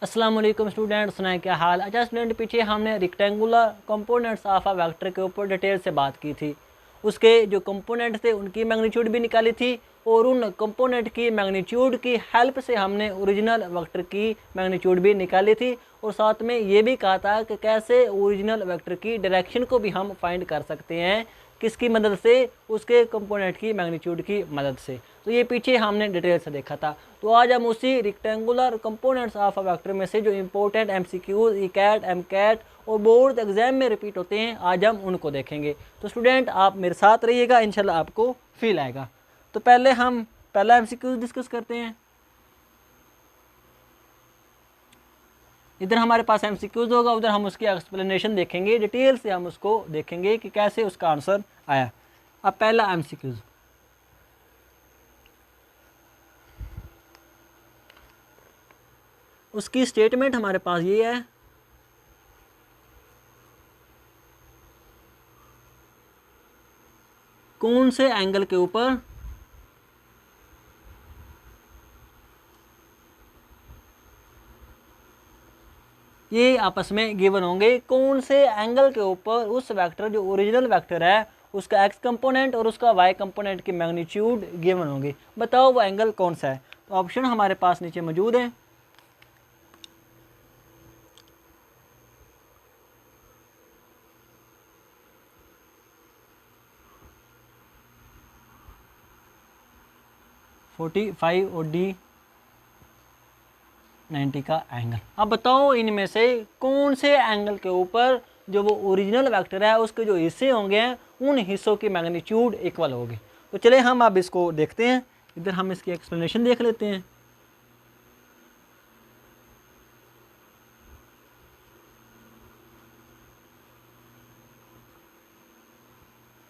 अस्सलाम वालेकुम स्टूडेंट, सुनाए क्या हाल। अच्छा स्टूडेंट, पीछे हमने rectangular components of a vector के ऊपर डिटेल से बात की थी। उसके जो कंपोनेंट थे उनकी मैग्नीट्यूड भी निकाली थी और उन कंपोनेंट की मैग्नीट्यूड की हेल्प से हमने ओरिजिनल वेक्टर की मैग्नीट्यूड भी निकाली थी। और साथ में ये भी कहा था कि कैसे ओरिजिनल वेक्टर की डायरेक्शन को भी हम फाइंड कर सकते हैं, किसकी मदद से, उसके कंपोनेंट की मैग्नीट्यूड की मदद से। तो ये पीछे हमने डिटेल से देखा था। तो आज हम उसी rectangular components of a vector में से जो important MCQs, E CAT, M CAT और बोर्ड एग्जाम में रिपीट होते हैं, आज हम उनको देखेंगे। तो स्टूडेंट आप मेरे साथ रहिएगा, इंशाल्लाह आपको फील आएगा। तो पहले हम पहला एमसीक्यूज डिस्कस करते हैं। इधर हमारे पास एमसीक्यूज होगा, उधर हम उसकी एक्सप्लेनेशन देखेंगे, डिटेल से हम उसको देखेंगे कि कैसे उसका आंसर आया। अब पहला एमसीक्यूज, उसकी स्टेटमेंट हमारे पास ये है, कौन से एंगल के ऊपर ये आपस में गिवन होंगे, कौन से एंगल के ऊपर उस वेक्टर जो ओरिजिनल वेक्टर है उसका एक्स कंपोनेंट और उसका वाई कंपोनेंट की मैग्नीट्यूड गिवन होंगे। बताओ वो एंगल कौन सा है। तो ऑप्शन हमारे पास नीचे मौजूद है। (45) और D 90 का एंगल। अब बताओ इनमें से कौन से एंगल के ऊपर जो वो ओरिजिनल वेक्टर है उसके जो हिस्से होंगे उन हिस्सों की मैग्नीट्यूड इक्वल होगी। तो चले हम अब इसको देखते हैं। इधर हम इसकी एक्सप्लेनेशन देख लेते हैं।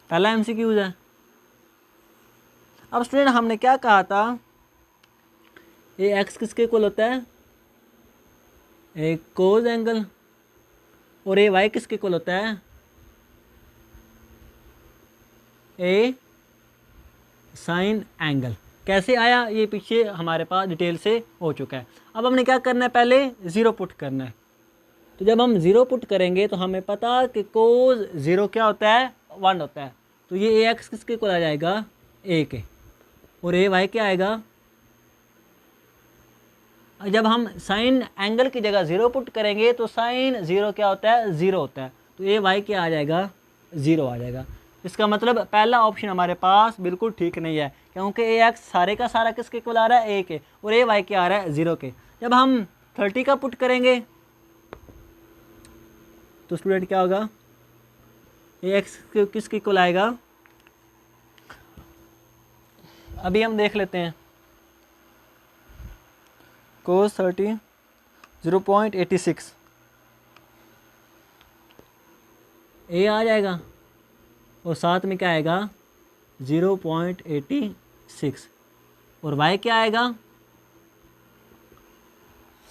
पहला एमसीक्यूज है। अब स्टूडेंट हमने क्या कहा था, ये एक्स किसके इक्वल होता है, एक कोज एंगल, और ए वाई किसके इक्वल होता है, ए साइन एंगल। कैसे आया ये पीछे हमारे पास डिटेल से हो चुका है। अब हमने क्या करना है, पहले ज़ीरो पुट करना है। तो जब हम ज़ीरो पुट करेंगे तो हमें पता कि कोज ज़ीरो क्या होता है, 1 होता है। तो ये ए एक्स किसके इक्वल आ जाएगा, ए के, और ए वाई क्या आएगा। जब हम साइन एंगल की जगह ज़ीरो पुट करेंगे तो साइन ज़ीरो क्या होता है, ज़ीरो होता है। तो ए वाई क्या आ जाएगा, ज़ीरो आ जाएगा। इसका मतलब पहला ऑप्शन हमारे पास बिल्कुल ठीक नहीं है, क्योंकि ए एक्स सारे का सारा किसके इक्वल आ रहा है, ए के, और ए वाई क्या आ रहा है, ज़ीरो के। जब हम 30 का पुट करेंगे तो स्टूडेंट क्या होगा, ए एक्स किसके इक्वल आएगा, अभी हम देख लेते हैं। कोस 30 0.86 ए आ जाएगा, और साथ में क्या आएगा 0.86, और वाई क्या आएगा,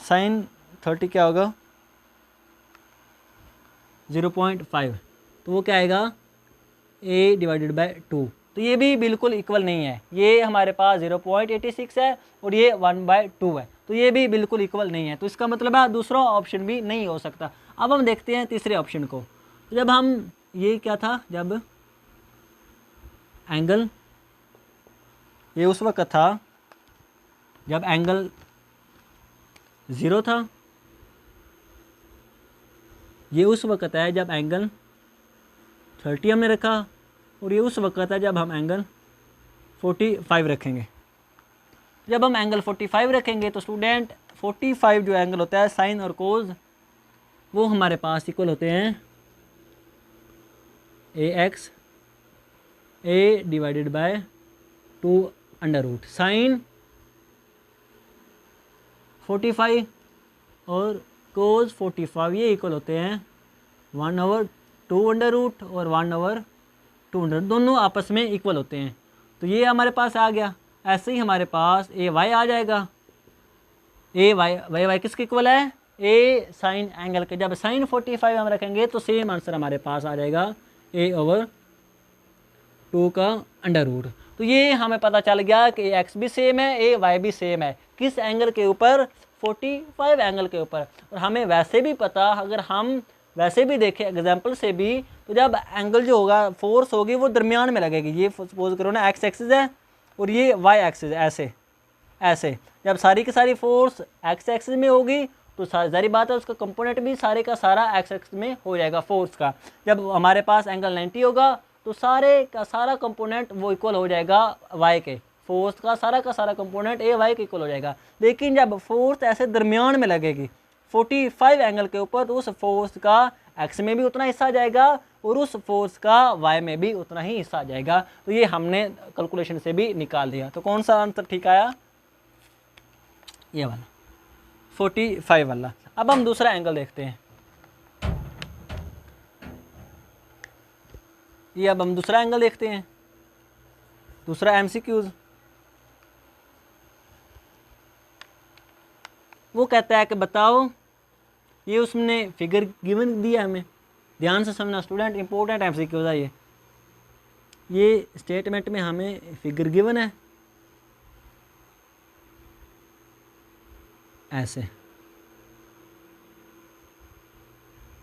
साइन 30 क्या होगा 0.5, तो वो क्या आएगा a डिवाइडेड बाय 2। तो ये भी बिल्कुल इक्वल नहीं है, ये हमारे पास 0.86 है और ये 1/2 है, तो ये भी बिल्कुल इक्वल नहीं है। तो इसका मतलब है दूसरा ऑप्शन भी नहीं हो सकता। अब हम देखते हैं तीसरे ऑप्शन को। तो जब हम ये क्या था, जब एंगल, ये उस वक्त था जब एंगल 0 था, ये उस वक्त है जब एंगल 30 हमने रखा, और ये उस वक्त है जब हम एंगल 45 रखेंगे। जब हम एंगल 45 रखेंगे तो स्टूडेंट 45 जो एंगल होता है साइन और कोज, वो हमारे पास इक्वल होते हैं A X A divided by 2 under root sine 45 और कोज 45, ये इक्वल होते हैं 1/2 अंडर रूट और 1/2 अंडर, दोनों आपस में इक्वल होते हैं। तो ये हमारे पास आ गया। ऐसे ही हमारे पास ए वाई आ जाएगा। ए वाई किसके इक्वल है, ए साइन एंगल के। जब साइन 45 हम रखेंगे तो सेम आंसर हमारे पास आ जाएगा a/2 का अंडर रूट। तो ये हमें पता चल गया कि एक्स भी सेम है, ए वाई भी सेम है। किस एंगल के ऊपर, 45 एंगल के ऊपर। और हमें वैसे भी पता, अगर हम वैसे भी देखें एग्जाम्पल से भी, तो जब एंगल जो होगा, फोर्स होगी वो दरमियान में लगेगी। ये सपोज करो ना एक्स एक्सिस है और ये वाई एक्सिस, ऐसे ऐसे जब सारी की सारी फोर्स एक्स एक्सिस में होगी तो सारी बात है उसका कंपोनेंट भी सारे का सारा एक्स एक्सिस में हो जाएगा फोर्स का। जब हमारे पास एंगल 90 होगा तो सारे का सारा कंपोनेंट वो इक्वल हो जाएगा वाई के, फोर्स का सारा कंपोनेंट ए वाई के इक्वल हो जाएगा। लेकिन जब फोर्स ऐसे दरमियान में लगेगी 45 एंगल के ऊपर, तो उस फोर्स का एक्स में भी उतना हिस्सा आ जाएगा और उस फोर्स का वाई में भी उतना ही हिस्सा आ जाएगा। तो ये हमने कैलकुलेशन से भी निकाल दिया। तो कौन सा आंसर ठीक आया? ये वाला 45 वाला। अब हम दूसरा एंगल देखते हैं। ये अब हम दूसरा एंगल देखते हैं, दूसरा एमसीक्यूज। वो कहता है कि बताओ, ये उसने फिगर गिवन दिया हमें, ध्यान से समझना स्टूडेंट, इंपॉर्टेंट एमसीक्यूज है ये स्टेटमेंट में हमें फिगर गिवन है ऐसे।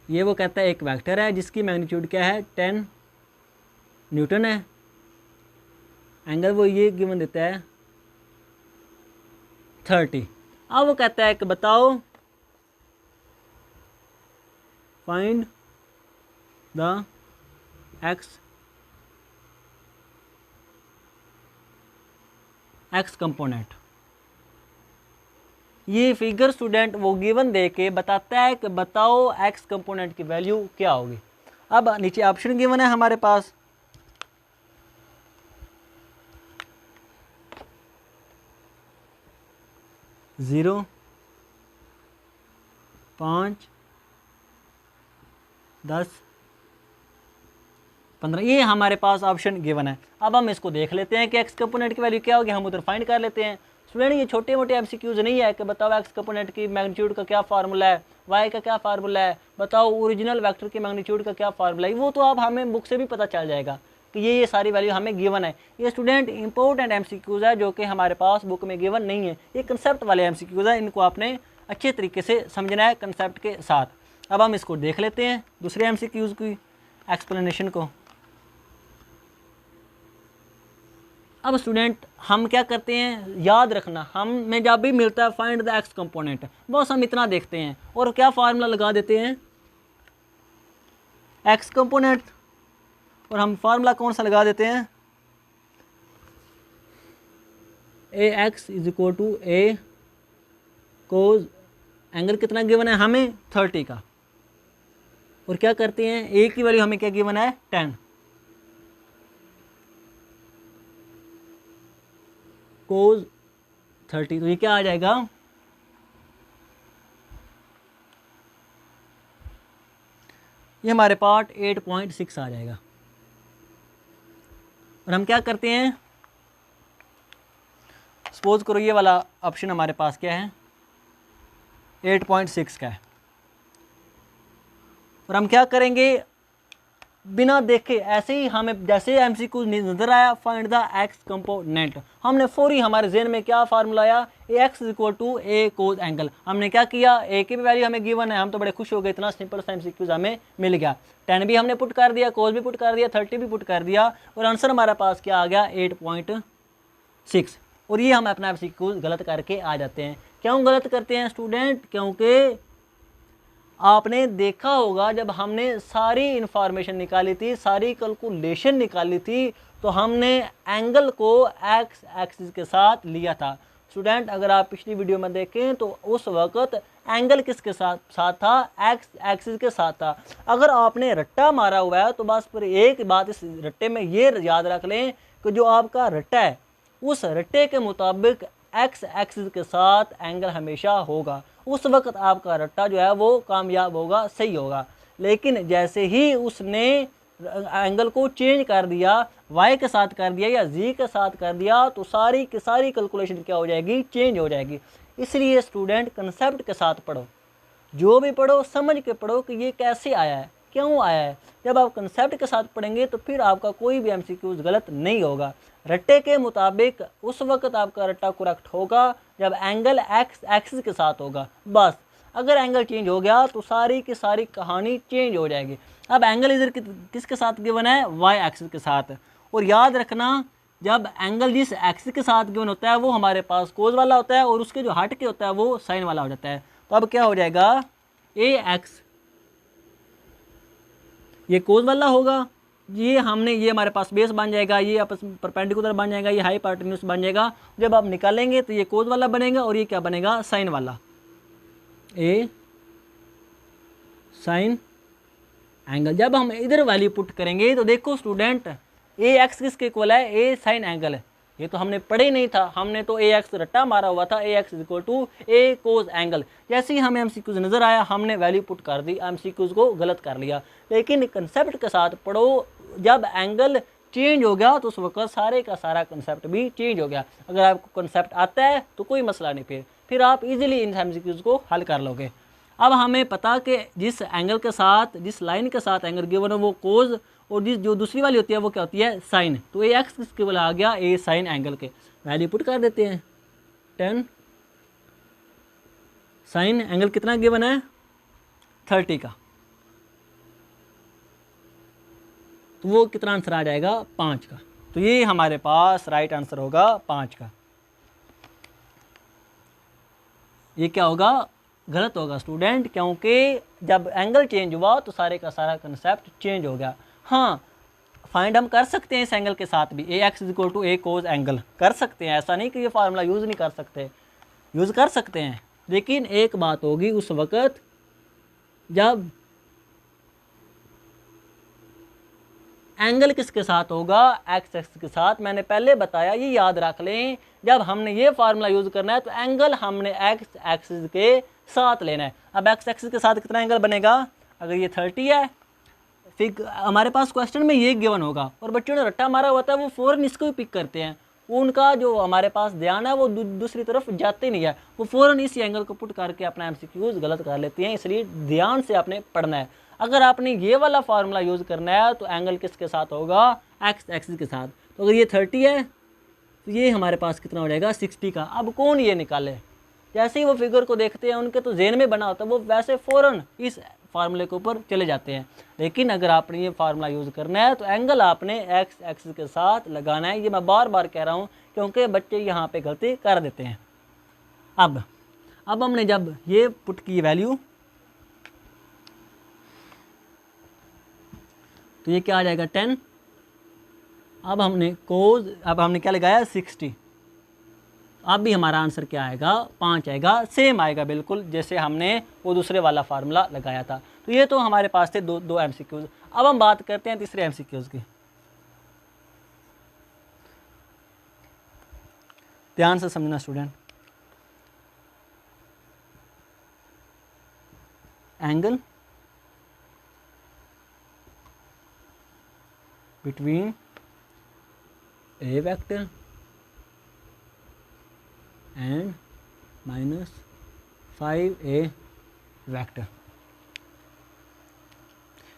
ये वो कहता है एक वेक्टर है जिसकी मैग्नीट्यूड क्या है, 10 न्यूटन है। एंगल वो ये गिवन देता है 30। अब वो कहता है कि बताओ फाइंड द एक्स कंपोनेंट। ये फिगर स्टूडेंट वो गिवन दे के बताता है कि बताओ एक्स कंपोनेंट की वैल्यू क्या होगी। अब नीचे ऑप्शन गिवन है हमारे पास, ज़ीरो, 5, 10, 15, ये हमारे पास ऑप्शन गिवन है। अब हम इसको देख लेते हैं कि एक्स कंपोनेंट की वैल्यू क्या होगी, हम उधर फाइंड कर लेते हैं। स्टूडेंट ये छोटे मोटे एमसीक्यूज नहीं है कि बताओ एक्स कंपोनेंट की मैग्नीट्यूड का क्या फार्मूला है, वाई का क्या फार्मूला है, बताओ ओरिजिनल वेक्टर की मैग्नीट्यूड का क्या फार्मूला है। वो तो आप हमें बुक से भी पता चल जाएगा कि ये सारी वैल्यू हमें गिवन है। ये स्टूडेंट इंपॉर्टेंट एमसीक्यूज है जो कि हमारे पास बुक में गिवन नहीं है। ये कंसेप्ट वाले एमसीक्यूज है, इनको आपने अच्छे तरीके से समझना है कंसेप्ट के साथ। अब हम इसको देख लेते हैं दूसरे एमसीक्यूज की एक्सप्लेनेशन को। अब स्टूडेंट हम क्या करते हैं, याद रखना, हमें जब भी मिलता है फाइंड द एक्स कंपोनेंट, बस हम इतना देखते हैं और क्या फार्मूला लगा देते हैं एक्स कंपोनेंट, और हम फार्मूला कौन सा लगा देते हैं, A X is equal to A cos angle कितना गिवन है हमें 30 का, और क्या करते हैं ए की वैल्यू हमें क्या गिवन है 10 कोज 30। तो ये क्या आ जाएगा, ये हमारे पार्ट 8.6 आ जाएगा। और हम क्या करते हैं, सपोज करो ये वाला ऑप्शन हमारे पास क्या है 8.6 का है, और हम क्या करेंगे बिना देखे ऐसे ही हमें जैसे एमसीक्यू नजर आया फाइंड द एक्स कंपोनेंट, हमने फौरी हमारे जेहन में क्या फार्मूला आया A X equal to A cos angle. हमने क्या किया, ए की भी वैल्यू हमें गिवन है, हम तो बड़े खुश हो गए, इतना सिंपल सा एमसीक्यूज हमें मिल गया। 10 भी हमने पुट कर दिया, कोज भी पुट कर दिया, 30 भी पुट कर दिया, और आंसर हमारे पास क्या आ गया 8.6। और ये हम अपना एमसीक्यूज गलत करके आ जाते हैं। क्यों गलत करते हैं स्टूडेंट, क्योंकि आपने देखा होगा जब हमने सारी इंफॉर्मेशन निकाली थी, सारी कैलकुलेशन निकाली थी, तो हमने एंगल को एक्स एक्सिस के साथ लिया था। स्टूडेंट अगर आप पिछली वीडियो में देखें तो उस वक्त एंगल किसके साथ था, एक्स एक्सिस के साथ था। अगर आपने रट्टा मारा हुआ है तो बस पर एक बात इस रट्टे में ये याद रख लें कि जो आपका रट्टा है उस रट्टे के मुताबिक एक्स एक्सिस के साथ एंगल हमेशा होगा। उस वक्त आपका रट्टा जो है वो कामयाब होगा, सही होगा। लेकिन जैसे ही उसने एंगल को चेंज कर दिया, वाई के साथ कर दिया या जी के साथ कर दिया, तो सारी की सारी कैलकुलेशन क्या हो जाएगी, चेंज हो जाएगी। इसलिए स्टूडेंट कंसेप्ट के साथ पढ़ो, जो भी पढ़ो समझ के पढ़ो कि ये कैसे आया है, क्यों आया है। जब आप कंसेप्ट के साथ पढ़ेंगे तो फिर आपका कोई भी MCQs गलत नहीं होगा। रट्टे के मुताबिक उस वक्त आपका रट्टा करेक्ट होगा जब एंगल एक्स एक्सिस के साथ होगा। बस अगर एंगल चेंज हो गया तो सारी की सारी कहानी चेंज हो जाएगी। अब एंगल इधर किसके साथ गिवन है, वाई एक्सिस के साथ। और याद रखना जब एंगल जिस एक्सिस के साथ गिवन होता है वो हमारे पास कोज वाला होता है और उसके जो हट के होता है वो साइन वाला हो जाता है। तो अब क्या हो जाएगा, ए एक्स ये कोज वाला होगा, ये हमारे पास बेस बन जाएगा, ये आपस में परपेंडिकुलर बन जाएगा, ये हाइपोटेन्यूज बन जाएगा। जब आप निकालेंगे तो ये कोज वाला बनेगा और ये क्या बनेगा, साइन वाला। ए साइन एंगल। जब हम इधर वैल्यू पुट करेंगे तो देखो स्टूडेंट, ए एक्स किसके इक्वल है, ए साइन एंगल है। ये तो हमने पढ़े ही नहीं था, हमने तो ए एक्स रट्टा मारा हुआ था, A X equal to A cos angle. जैसे ही हमें MCQs नज़र आया हमने वैल्यू पुट कर दी, MCQs को गलत कर लिया। लेकिन कंसेप्ट के साथ पढ़ो, जब एंगल चेंज हो गया तो उस वक्त सारे का सारा कंसेप्ट भी चेंज हो गया। अगर आपको कंसेप्ट आता है तो कोई मसला नहीं, फिर आप इजीली इन MCQs को हल कर लोगे। अब हमें पता कि जिस एंगल के साथ, जिस लाइन के साथ एंगल गिवन है वो कोज, और जो दूसरी वाली होती है वो क्या होती है, साइन। तो ए एक्स किसके वाला आ गया, ए साइन एंगल के। वैल्यू पुट कर देते हैं, 10 साइन एंगल कितना गिवन है, 30 का। तो वो कितना आंसर आ जाएगा, 5 का। तो ये हमारे पास राइट आंसर होगा 5 का। ये क्या होगा, गलत होगा स्टूडेंट, क्योंकि जब एंगल चेंज हुआ तो सारे का सारा कंसेप्ट चेंज हो गया। हाँ, फाइंड हम कर सकते हैं इस एंगल के साथ भी, A X equal to A cos angle कर सकते हैं। ऐसा नहीं कि ये फार्मूला यूज़ नहीं कर सकते, यूज़ कर सकते हैं। लेकिन एक बात होगी उस वक़्त जब एंगल किसके साथ होगा, एक्स एक्स के साथ। मैंने पहले बताया, ये याद रख लें, जब हमने ये फार्मूला यूज़ करना है तो एंगल हमने एक्स एक्सिस के साथ लेना है। अब एक्स एक्सिस के साथ कितना एंगल बनेगा, अगर ये 30 है, फिर हमारे पास क्वेश्चन में ये गिवन होगा और बच्चों ने रट्टा मारा होता है वो फ़ौरन इसको ही पिक करते हैं। उनका जो हमारे पास ध्यान है वो दूसरी तरफ जाते नहीं है, वो फ़ौरन इसी एंगल को पुट करके अपना MCQs गलत कर लेते हैं। इसलिए ध्यान से आपने पढ़ना है। अगर आपने ये वाला फार्मूला यूज़ करना है तो एंगल किसके साथ होगा, एक्स एक्सिस के साथ। तो अगर ये 30 है तो ये हमारे पास कितना हो जाएगा, 60 का। अब कौन ये निकाले, जैसे ही वो फिगर को देखते हैं उनके तो जेहन में बना होता है, वो वैसे फ़ौरन इस फार्मूले के ऊपर चले जाते हैं। लेकिन अगर आपने ये फार्मूला यूज़ करना है तो एंगल आपने एक्स एक्सिस के साथ लगाना है। ये मैं बार बार कह रहा हूँ क्योंकि बच्चे यहाँ पे गलती कर देते हैं। अब हमने जब ये पुट की वैल्यू, तो ये क्या आ जाएगा, 10। अब हमने क्या लगाया, 60। अब भी हमारा आंसर क्या आएगा, 5 आएगा। सेम आएगा बिल्कुल जैसे हमने वो दूसरे वाला फार्मूला लगाया था। तो ये तो हमारे पास थे दो MCQs। अब हम बात करते हैं तीसरे MCQs की। ध्यान से समझना student. Angle between A vector and -5a vector.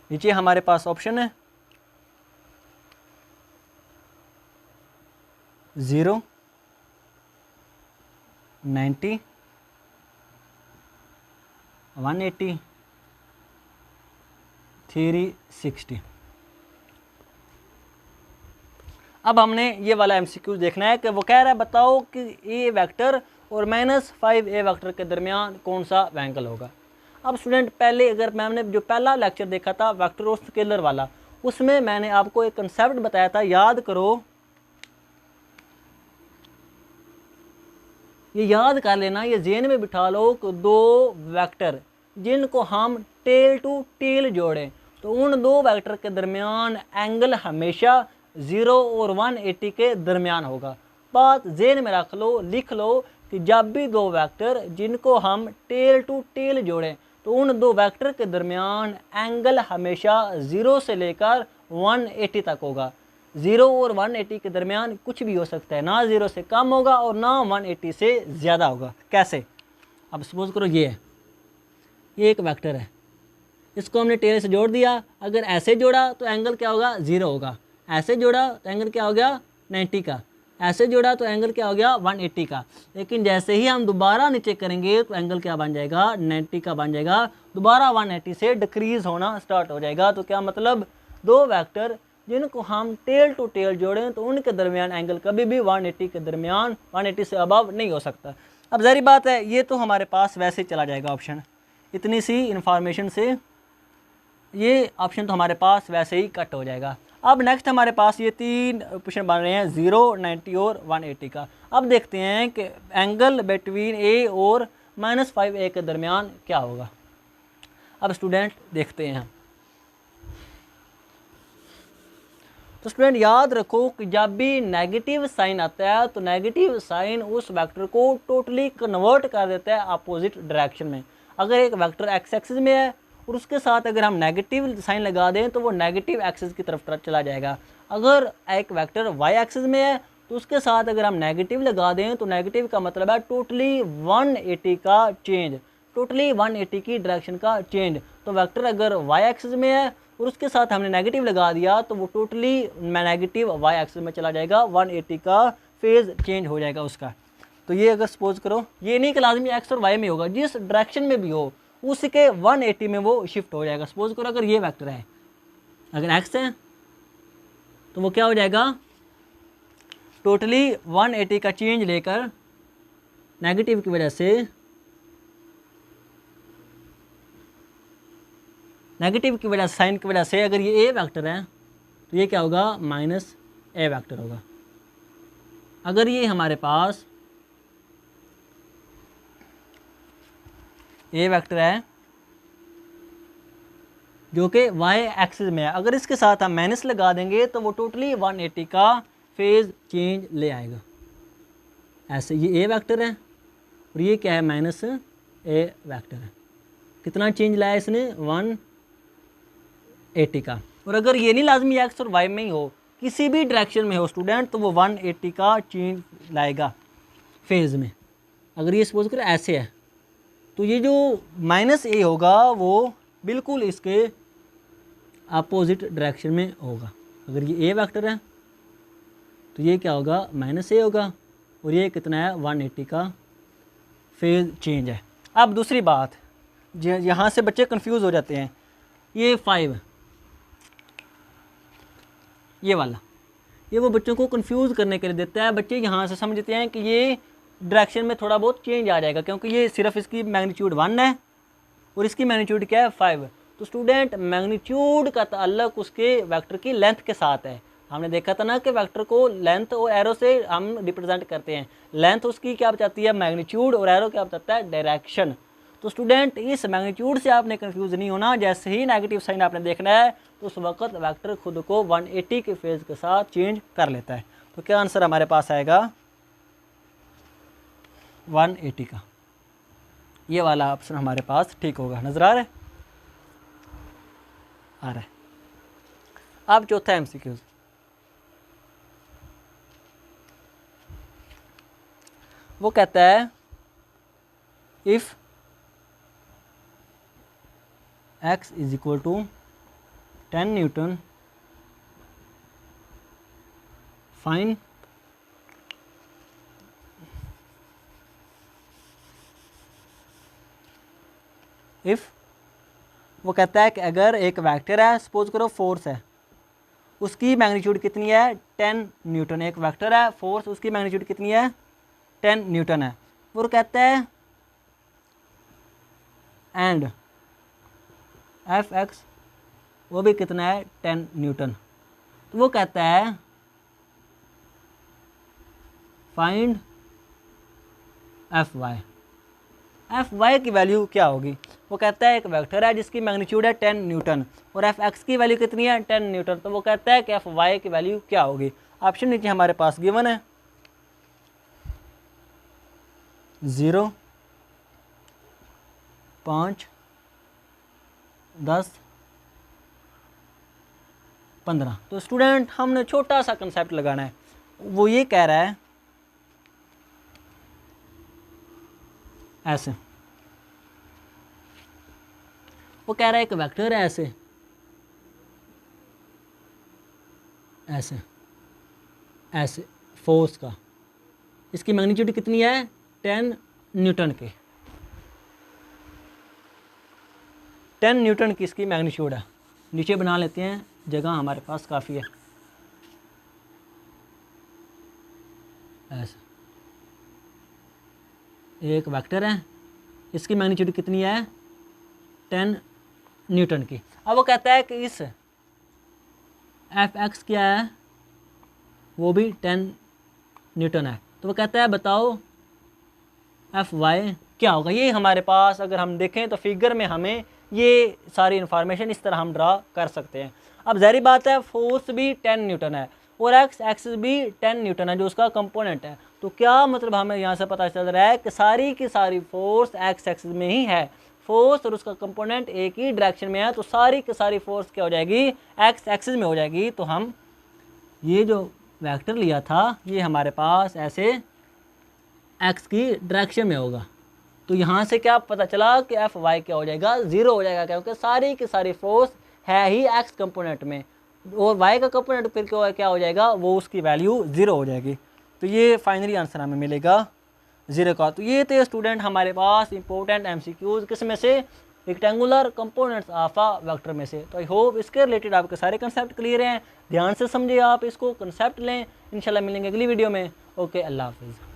नीचे हमारे पास ऑप्शन है 0, 90, 180, 360। अब हमने ये वाला MCQ देखना है कि वो कह रहा है बताओ कि ए वेक्टर और -5a वेक्टर के दरमियान कौन सा एंगल होगा। अब स्टूडेंट पहले अगर मैंने जो पहला लेक्चर देखा था वेक्टर और स्केलर वाला, उसमें मैंने आपको एक कंसेप्ट बताया था, याद करो, ये याद कर लेना, ये जेन में बिठा लो कि दो वेक्टर जिनको हम टेल टू टेल जोड़ें तो उन दो वेक्टर के दरमियान एंगल हमेशा 0 और 180 के दरमियान होगा। बात जेन में रख लो, लिख लो कि जब भी दो वेक्टर जिनको हम टेल टू टेल जोड़ें तो उन दो वेक्टर के दरमियान एंगल हमेशा 0 से लेकर 180 तक होगा। 0 और 180 के दरमियान कुछ भी हो सकता है, ना 0 से कम होगा और ना 180 से ज़्यादा होगा। कैसे, अब सपोज करो ये एक वेक्टर है, इसको हमने टेल से जोड़ दिया। अगर ऐसे जोड़ा तो एंगल क्या होगा, 0 होगा। ऐसे जोड़ा तो एंगल क्या हो गया, 90 का। ऐसे जोड़ा तो एंगल क्या हो गया, 180 का। लेकिन जैसे ही हम दोबारा नीचे करेंगे तो एंगल क्या बन जाएगा, 90 का बन जाएगा। दोबारा 180 से डिक्रीज होना स्टार्ट हो जाएगा। तो क्या मतलब, दो वेक्टर जिनको हम टेल टू टेल जोड़ें तो उनके दरमियान एंगल कभी भी 180 के दरमियान, 180 से अबव नहीं हो सकता। अब ज़ाहिर बात है ये तो हमारे पास वैसे ही चला जाएगा ऑप्शन, इतनी सी इंफॉर्मेशन से ये ऑप्शन तो हमारे पास वैसे ही कट हो जाएगा। अब नेक्स्ट हमारे पास ये 3 क्वेश्चन बन रहे हैं 0, 90 और 180 का। अब देखते हैं कि एंगल बिटवीन ए और -5a के दरमियान क्या होगा। अब स्टूडेंट देखते हैं। तो स्टूडेंट याद रखो कि जब भी नेगेटिव साइन आता है तो नेगेटिव साइन उस वेक्टर को टोटली कन्वर्ट कर देता है अपोजिट डायरेक्शन में। अगर एक वेक्टर एक्स एक्सिस में है और उसके साथ अगर हम नेगेटिव साइन लगा दें तो वो नेगेटिव एक्सिस की तरफ चला जाएगा। अगर एक वेक्टर वाई एक्सिस में है तो उसके साथ अगर हम नेगेटिव लगा दें तो नेगेटिव का मतलब है टोटली 180 का चेंज, टोटली 180 की डायरेक्शन का चेंज। तो वेक्टर अगर वाई एक्सिस में है और उसके साथ हमने नेगेटिव लगा दिया तो वो टोटली नेगेटिव वाई एक्सिस में चला जाएगा, 180 का फेज चेंज हो जाएगा उसका। तो ये अगर सपोज करो, ये नहीं कि लाजमी एक्स और वाई में होगा, जिस डायरेक्शन में भी हो उसके 180 में वो शिफ्ट हो जाएगा। सपोज करो अगर ये वेक्टर है, अगर एक्स है तो वो क्या हो जाएगा, टोटली 180 का चेंज लेकर नेगेटिव की वजह से, नेगेटिव की वजह से, साइन की वजह से अगर ये ए वेक्टर है तो ये क्या होगा, -a वेक्टर होगा। अगर ये हमारे पास ए वेक्टर है जो कि वाई एक्सिस में है, अगर इसके साथ हम माइनस लगा देंगे तो वो टोटली 180 का फेज चेंज ले आएगा। ऐसे ये ए वेक्टर है और ये क्या है, -a वेक्टर है। कितना चेंज लाया इसने, 180 का। और अगर ये नहीं लाजमी एक्स और वाई में ही हो, किसी भी डायरेक्शन में हो स्टूडेंट, तो वो 180 का चेंज लाएगा फेज में। अगर ये सपोज करो ऐसे है तो ये जो -a होगा वो बिल्कुल इसके अपोजिट डायरेक्शन में होगा। अगर ये ए वेक्टर है तो ये क्या होगा, -a होगा और ये कितना है, 180 का फेज चेंज है। अब दूसरी बात, यहाँ से बच्चे कंफ्यूज हो जाते हैं, ये 5 ये वाला, ये वो बच्चों को कंफ्यूज करने के लिए देता है। बच्चे यहाँ से समझते हैं कि ये डायरेक्शन में थोड़ा बहुत चेंज आ जाएगा, क्योंकि ये सिर्फ इसकी मैग्नीट्यूड 1 है और इसकी मैग्नीट्यूड क्या है, 5। तो स्टूडेंट मैग्नीट्यूड का ताल्लुक उसके वेक्टर की लेंथ के साथ है। हमने देखा था ना कि वेक्टर को लेंथ और एरो से हम रिप्रेजेंट करते हैं। लेंथ उसकी क्या बताती है, मैग्नीट्यूड, और एरो क्या बताता है, डायरेक्शन। तो स्टूडेंट इस मैग्नीट्यूड से आपने कंफ्यूज नहीं होना। जैसे ही नेगेटिव साइन आपने देखना है तो उस वक्त वेक्टर खुद को 180 के फेज के साथ चेंज कर लेता है। तो क्या आंसर हमारे पास आएगा, 180 का। ये वाला ऑप्शन हमारे पास ठीक होगा। नजर आ रहा है, आ रहा है। अब चौथा एमसीक्यू, वो कहता है if x is equal to 10 newton fine if, वो कहता है कि अगर एक वेक्टर है, सपोज करो फोर्स है, उसकी मैग्नीट्यूड कितनी है, 10 न्यूटन। एक वेक्टर है फोर्स, उसकी मैग्नीट्यूड कितनी है, 10 न्यूटन है। वो कहता है एंड एफ एक्स वो भी कितना है, 10 न्यूटन। तो वो कहता है find F Y. F Y की वैल्यू क्या होगी। वो कहता है एक वेक्टर है जिसकी मैग्नीट्यूड है 10 न्यूटन और एफ एक्स की वैल्यू कितनी है, 10 न्यूटन। तो वो कहता है कि एफ वाई की वैल्यू क्या होगी। ऑप्शन नीचे हमारे पास गिवन है, 0, 5, 10, 15। तो स्टूडेंट हमने छोटा सा कंसेप्ट लगाना है। वो ये कह रहा है ऐसे, वो कह रहा है एक वेक्टर है ऐसे ऐसे ऐसे फोर्स का, इसकी मैग्नीट्यूड कितनी है 10 न्यूटन की, 10 न्यूटन की इसकी मैग्नीट्यूड है। नीचे बना लेते हैं, जगह हमारे पास काफ़ी है। ऐसा एक वेक्टर है, इसकी मैग्नीट्यूड कितनी है 10 न्यूटन की। अब वो कहता है कि इस एफ एक्स क्या है, वो भी 10 न्यूटन है। तो वो कहता है बताओ एफ वाई क्या होगा। ये हमारे पास अगर हम देखें तो फिगर में हमें ये सारी इन्फॉर्मेशन इस तरह हम ड्रा कर सकते हैं। अब ज़ाहिर बात है फोर्स भी 10 न्यूटन है और एक्स एक्सिस भी 10 न्यूटन है जो उसका कंपोनेंट है। तो क्या मतलब हमें यहाँ से पता चल रहा है कि सारी की सारी फोर्स एक्स एक्सिस में ही है, फोर्स और उसका कंपोनेंट एक ही डायरेक्शन में है, तो सारी की सारी फोर्स क्या हो जाएगी एक्स एक्सिस में हो जाएगी। तो हम ये जो वेक्टर लिया था ये हमारे पास ऐसे एक्स की डायरेक्शन में होगा। तो यहाँ से क्या पता चला कि एफ वाई क्या हो जाएगा 0 हो जाएगा, क्योंकि सारी की सारी फोर्स है ही एक्स कंपोनेंट में और वाई का कंपोनेंट फिर क्या हो जाएगा, वो उसकी वैल्यू 0 हो जाएगी। तो ये फाइनली आंसर हमें मिलेगा 0 का। तो ये थे स्टूडेंट हमारे पास इंपॉर्टेंट एमसीक्यूज, किस में से rectangular components of a vector में से। तो आई होप इसके रिलेटेड आपके सारे कंसेप्ट क्लियर हैं, ध्यान से समझिए, आप इसको कंसेप्ट लें। इंशाल्लाह मिलेंगे अगली वीडियो में। ओके, अल्लाह हाफिज़।